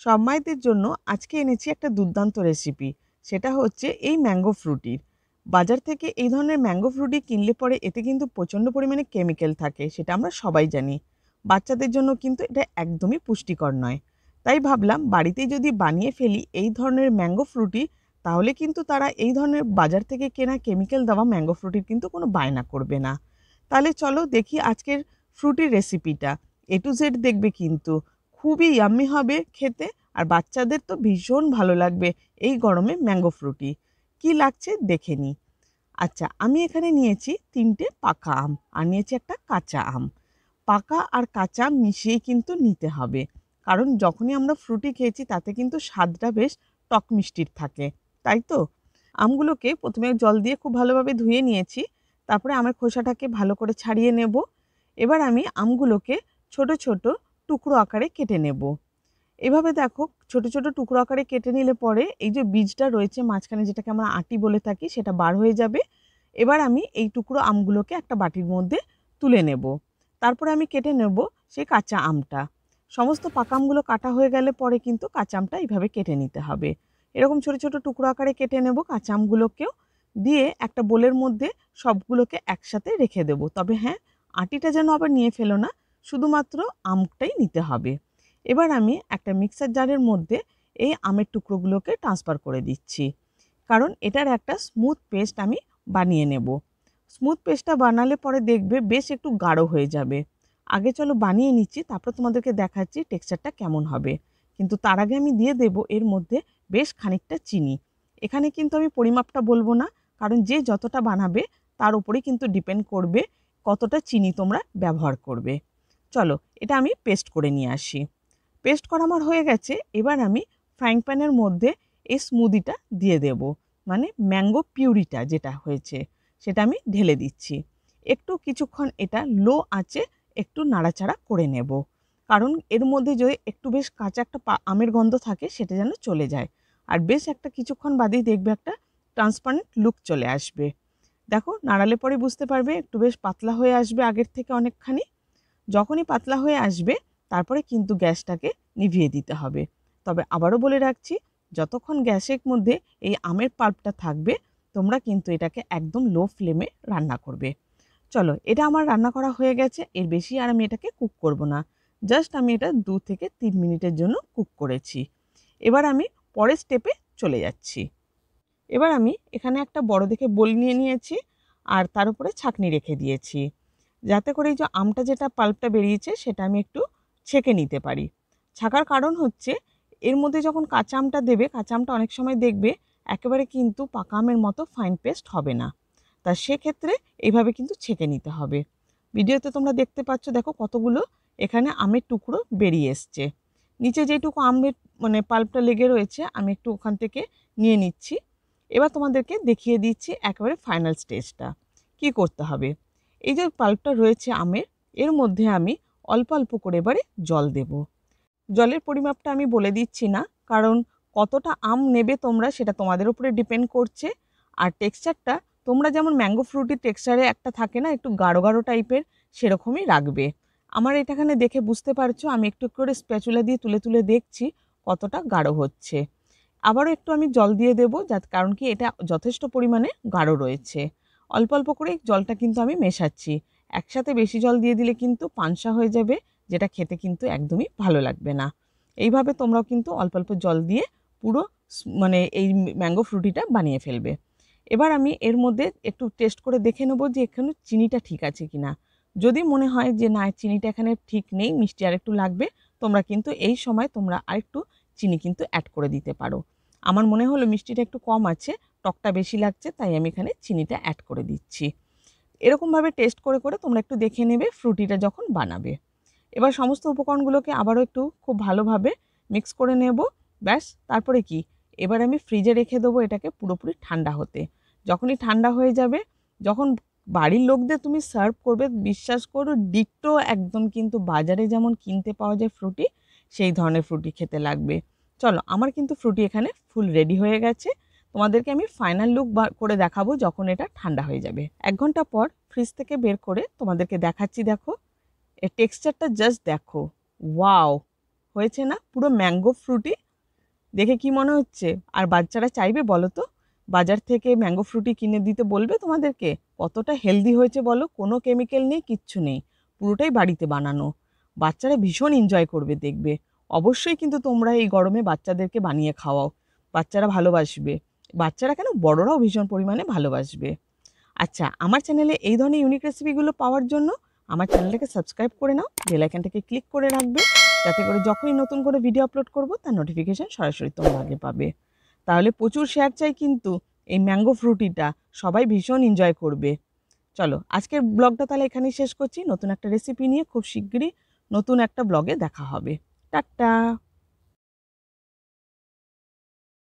সব মায়েদের জন্য আজকে এনেছি একটা দুর্দান্ত রেসিপি। সেটা হচ্ছে এই ম্যাঙ্গো ফ্রুটির। বাজার থেকে এই ধরনের ম্যাঙ্গো ফ্রুটি কিনলে পরে এতে কিন্তু প্রচণ্ড পরিমাণে কেমিক্যাল থাকে, সেটা আমরা সবাই জানি। বাচ্চাদের জন্য কিন্তু এটা একদমই পুষ্টিকর নয়। তাই ভাবলাম বাড়িতেই যদি বানিয়ে ফেলি এই ধরনের ম্যাঙ্গো ফ্রুটি, তাহলে কিন্তু তারা এই ধরনের বাজার থেকে কেনা কেমিক্যাল দেওয়া ম্যাঙ্গো ফ্রুটির কিন্তু কোনো বায়না করবে না। তাহলে চলো দেখি আজকের ফ্রুটির রেসিপিটা। এ টু জেড দেখবে কিন্তু। খুবই ইয়াম্মি হবে খেতে, আর বাচ্চাদের তো ভীষণ ভালো লাগবে এই গরমে ম্যাঙ্গো ফ্রুটি। কি লাগছে দেখে নিই। আচ্ছা, আমি এখানে নিয়েছি ৩টে পাকা আম আর নিয়েছি একটা কাঁচা আম। পাকা আর কাঁচা আম মিশিয়েই কিন্তু নিতে হবে। কারণ যখনই আমরা ফ্রুটি খেয়েছি তাতে কিন্তু স্বাদটা বেশ টক মিষ্টির থাকে, তাই তো? আমগুলোকে প্রথমে জল দিয়ে খুব ভালোভাবে ধুয়ে নিয়েছি। তারপরে আমের খোসাটাকে ভালো করে ছাড়িয়ে নেব। এবার আমি আমগুলোকে ছোট ছোট টুকরো আকারে কেটে নেব। এভাবে দেখো ছোট ছোট টুকরো আকারে কেটে নিলে পরে এই যে বীজটা রয়েছে মাঝখানে, যেটাকে আমরা আঁটি বলে থাকি, সেটা বার হয়ে যাবে। এবার আমি এই টুকরো আমগুলোকে একটা বাটির মধ্যে তুলে নেব। তারপরে আমি কেটে নেব সেই কাঁচা আমটা। সমস্ত পাকা আমগুলো কাটা হয়ে গেলে পরে কিন্তু কাঁচা আমটা এইভাবে কেটে নিতে হবে। এরকম ছোট ছোট টুকরো আকারে কেটে নেব কাঁচা আমগুলোকেও। দিয়ে একটা বোলের মধ্যে সবগুলোকে একসাথে রেখে দেব। তবে হ্যাঁ, আঁটিটা যেন আবার নিয়ে ফেলো না, শুধুমাত্র আমটাই নিতে হবে। এবার আমি একটা মিক্সার জারের মধ্যে এই আমের টুকরোগুলোকে ট্রান্সফার করে দিচ্ছি। কারণ এটার একটা স্মুথ পেস্ট আমি বানিয়ে নেব। স্মুথ পেস্টটা বানালে পরে দেখবে বেশ একটু গাঢ় হয়ে যাবে। আগে চলো বানিয়ে নিচ্ছি, তারপর তোমাদেরকে দেখাচ্ছি টেক্সচারটা কেমন হবে। কিন্তু তার আগে আমি দিয়ে দেব এর মধ্যে বেশ খানিকটা চিনি। এখানে কিন্তু আমি পরিমাপটা বলবো না, কারণ যে যতটা বানাবে তার উপরেই কিন্তু ডিপেন্ড করবে কতটা চিনি তোমরা ব্যবহার করবে। চলো এটা আমি পেস্ট করে নিয়ে আসি। পেস্ট করা আমার হয়ে গেছে। এবার আমি ফ্রাইং প্যানের মধ্যে এই স্মুদিটা দিয়ে দেব, মানে ম্যাঙ্গো পিউরিটা যেটা হয়েছে সেটা আমি ঢেলে দিচ্ছি। একটু কিছুক্ষণ এটা লো আঁচে একটু নাড়াচাড়া করে নেব, কারণ এর মধ্যে যদি একটু বেশ কাঁচা একটা আমের গন্ধ থাকে সেটা যেন চলে যায়। আর বেশ একটা কিছুক্ষণ বাদেই দেখবে একটা ট্রান্সপারেন্ট লুক চলে আসবে। দেখো নাড়ালে পরে বুঝতে পারবে একটু বেশ পাতলা হয়ে আসবে আগের থেকে অনেকখানি। যখনই পাতলা হয়ে আসবে তারপরে কিন্তু গ্যাসটাকে নিভিয়ে দিতে হবে। তবে আবারও বলে রাখছি, যতক্ষণ গ্যাসের মধ্যে এই আমের পাল্পটা থাকবে তোমরা কিন্তু এটাকে একদম লো ফ্লেমে রান্না করবে। চলো এটা আমার রান্না করা হয়ে গেছে, এর বেশি আর আমি এটাকে কুক করব না। জাস্ট আমি এটা 2 থেকে 3 মিনিটের জন্য কুক করেছি। এবার আমি পরের স্টেপে চলে যাচ্ছি। এবার আমি এখানে একটা বড় দেখে বোল নিয়ে নিয়েছি আর তার উপরে ছাঁকনি রেখে দিয়েছি, যাতে করে এই যে আমটা যেটা পাল্পটা বেরিয়েছে সেটা আমি একটু ছেঁকে নিতে পারি। ছাকার কারণ হচ্ছে এর মধ্যে যখন কাঁচা আমটা দেবে, কাঁচা আমটা অনেক সময় দেখবে একেবারে কিন্তু পাকা আমের মতো ফাইন পেস্ট হবে না। তা সেক্ষেত্রে এইভাবে কিন্তু ছেঁকে নিতে হবে। ভিডিওতে তোমরা দেখতে পাচ্ছ, দেখো কতগুলো এখানে আমের টুকরো বেরিয়ে এসছে। নিচে যেটুকু আমের মানে পাল্পটা লেগে রয়েছে আমি একটু ওখান থেকে নিয়ে নিচ্ছি। এবার তোমাদেরকে দেখিয়ে দিচ্ছি একেবারে ফাইনাল স্টেজটা কি করতে হবে। এই যে পাল্পটা রয়েছে আমের, এর মধ্যে আমি অল্প অল্প করে এবারে জল দেব। জলের পরিমাপটা আমি বলে দিচ্ছি না, কারণ কতটা আম নেবে তোমরা সেটা তোমাদের উপরে ডিপেন্ড করছে। আর টেক্সচারটা তোমরা যেমন ম্যাঙ্গো ফ্রুটির টেক্সচারে একটা থাকে না একটু গাঢ় গাঢ় টাইপের, সেরকমই রাখবে। আমার এটাখানে দেখে বুঝতে পারছো আমি একটু করে স্প্যাচুলা দিয়ে তুলে তুলে দেখছি কতটা গাঢ় হচ্ছে। আবারও একটু আমি জল দিয়ে দেবো, কারণ কি এটা যথেষ্ট পরিমাণে গাঢ় রয়েছে। অল্প অল্প করে জলটা কিন্তু আমি মেশাচ্ছি। একসাথে বেশি জল দিয়ে দিলে কিন্তু পানসা হয়ে যাবে, যেটা খেতে কিন্তু একদমই ভালো লাগবে না। এইভাবে তোমরাও কিন্তু অল্প অল্প জল দিয়ে পুরো মানে এই ম্যাঙ্গো ফ্রুটিটা বানিয়ে ফেলবে। এবার আমি এর মধ্যে একটু টেস্ট করে দেখে নেবো যে এখানে চিনিটা ঠিক আছে কিনা। যদি মনে হয় যে না চিনিটা এখানে ঠিক নেই, মিষ্টি আর একটু লাগবে, তোমরা কিন্তু এই সময় তোমরা আরেকটু চিনি কিন্তু অ্যাড করে দিতে পারো। আমার মনে হলো মিষ্টিটা একটু কম আছে, টকটা বেশি লাগছে, তাই আমি এখানে চিনিটা অ্যাড করে দিচ্ছি। এরকমভাবে টেস্ট করে করে তোমরা একটু দেখে নেবে ফ্রুটিটা যখন বানাবে। এবার সমস্ত উপকরণগুলোকে আবারও একটু খুব ভালোভাবে মিক্স করে নেব। ব্যাস, তারপরে কি, এবার আমি ফ্রিজে রেখে দেবো এটাকে পুরোপুরি ঠান্ডা হতে। যখনই ঠান্ডা হয়ে যাবে, যখন বাড়ির লোকদের তুমি সার্ভ করবে, বিশ্বাস করো ডিট্টো একদম কিন্তু বাজারে যেমন কিনতে পাওয়া যায় ফ্রুটি, সেই ধরনের ফ্রুটি খেতে লাগবে। চলো আমার কিন্তু ফ্রুটি এখানে ফুল রেডি হয়ে গেছে। তোমাদেরকে আমি ফাইনাল লুক করে দেখাবো যখন এটা ঠান্ডা হয়ে যাবে। 1 ঘন্টা পর ফ্রিজ থেকে বের করে তোমাদেরকে দেখাচ্ছি। দেখো এর টেক্সচারটা জাস্ট দেখো, ওয়াও! হয়েছে না পুরো ম্যাঙ্গো ফ্রুটি? দেখে কি মনে হচ্ছে? আর বাচ্চারা চাইবে বলো তো? বাজার থেকে ম্যাঙ্গো ফ্রুটি কিনে দিতে বলবে তোমাদেরকে? কতটা হেলদি হয়েছে বলো? কোনো কেমিক্যাল নেই, কিচ্ছু নেই। পুরোটাই বাড়িতে বানানো। বাচ্চারা ভীষণ এনজয় করবে দেখবে। অবশ্যই কিন্তু তোমরা এই গরমে বাচ্চাদেরকে বানিয়ে খাওয়াও। বাচ্চারা ভালোবাসবে। বাচ্চারা কেন, বড়রাও ভীষণ পরিমাণে ভালোবাসবে। আচ্ছা, আমার চ্যানেলে এই ধরনের ইউনিক রেসিপিগুলো পাওয়ার জন্য আমার চ্যানেলটাকে সাবস্ক্রাইব করে নাও, বেল আইকনটাকে ক্লিক করে রাখবে, যাতে করে যখনই নতুন করে ভিডিও আপলোড করব তার নোটিফিকেশন সরাসরি তোমরা আগে পাবে। তাহলে প্রচুর শেয়ার চাই কিন্তু এই ম্যাঙ্গো ফ্রুটিটা সবাই ভীষণ এনজয় করবে। চলো আজকের ব্লগটা তাহলে এখানেই শেষ করছি। নতুন একটা রেসিপি নিয়ে খুব শিগগিরই নতুন একটা ব্লগে দেখা হবে। টাটা।